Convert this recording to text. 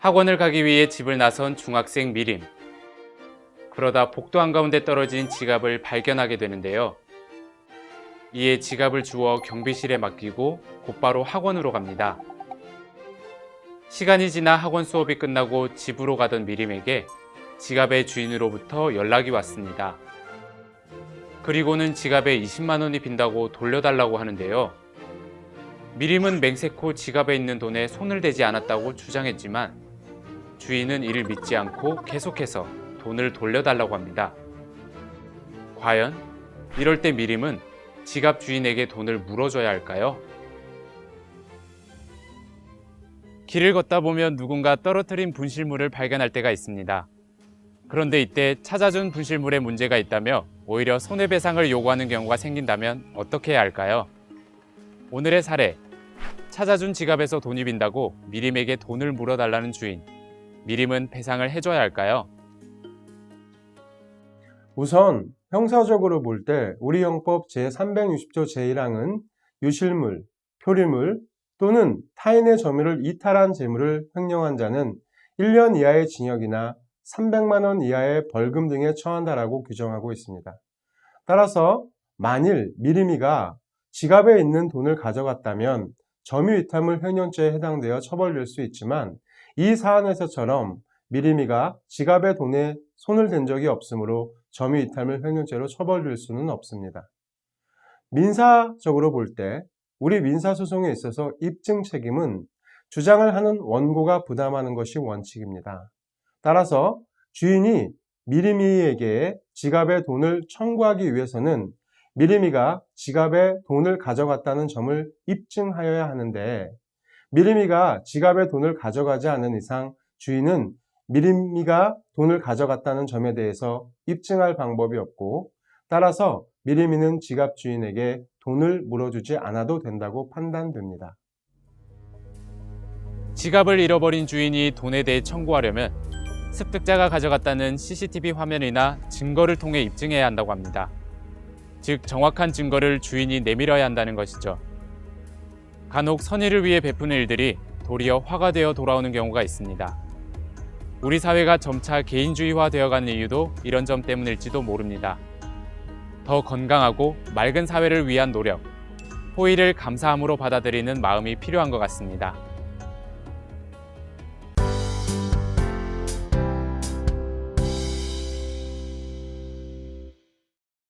학원을 가기 위해 집을 나선 중학생 미림. 그러다 복도 한가운데 떨어진 지갑을 발견하게 되는데요. 이에 지갑을 주워 경비실에 맡기고 곧바로 학원으로 갑니다. 시간이 지나 학원 수업이 끝나고 집으로 가던 미림에게 지갑의 주인으로부터 연락이 왔습니다. 그리고는 지갑에 20만 원이 빈다고 돌려달라고 하는데요. 미림은 맹세코 지갑에 있는 돈에 손을 대지 않았다고 주장했지만 주인은 이를 믿지 않고 계속해서 돈을 돌려달라고 합니다. 과연 이럴 때 미림은 지갑 주인에게 돈을 물어줘야 할까요? 길을 걷다 보면 누군가 떨어뜨린 분실물을 발견할 때가 있습니다. 그런데 이때 찾아준 분실물에 문제가 있다며 오히려 손해배상을 요구하는 경우가 생긴다면 어떻게 해야 할까요? 오늘의 사례, 찾아준 지갑에서 돈이 빈다고 미림에게 돈을 물어달라는 주인. 미림은 배상을 해줘야 할까요? 우선 형사적으로 볼 때 우리 형법 제360조 제1항은 유실물, 표리물 또는 타인의 점유를 이탈한 재물을 횡령한 자는 1년 이하의 징역이나 300만 원 이하의 벌금 등에 처한다라고 규정하고 있습니다. 따라서 만일 미림이가 지갑에 있는 돈을 가져갔다면 점유이탈물 횡령죄에 해당되어 처벌될 수 있지만 이 사안에서처럼 미림이가 지갑의 돈에 손을 댄 적이 없으므로 점유이탈물 횡령죄로 처벌될 수는 없습니다. 민사적으로 볼 때 우리 민사소송에 있어서 입증 책임은 주장을 하는 원고가 부담하는 것이 원칙입니다. 따라서 주인이 미림이에게 지갑의 돈을 청구하기 위해서는 미림이가 지갑에 돈을 가져갔다는 점을 입증하여야 하는데 미림이가 지갑에 돈을 가져가지 않은 이상 주인은 미림이가 돈을 가져갔다는 점에 대해서 입증할 방법이 없고 따라서 미림이는 지갑 주인에게 돈을 물어주지 않아도 된다고 판단됩니다. 지갑을 잃어버린 주인이 돈에 대해 청구하려면 습득자가 가져갔다는 CCTV 화면이나 증거를 통해 입증해야 한다고 합니다. 즉 정확한 증거를 주인이 내밀어야 한다는 것이죠. 간혹 선의를 위해 베푸는 일들이 도리어 화가 되어 돌아오는 경우가 있습니다. 우리 사회가 점차 개인주의화 되어가는 이유도 이런 점 때문일지도 모릅니다. 더 건강하고 맑은 사회를 위한 노력, 호의를 감사함으로 받아들이는 마음이 필요한 것 같습니다.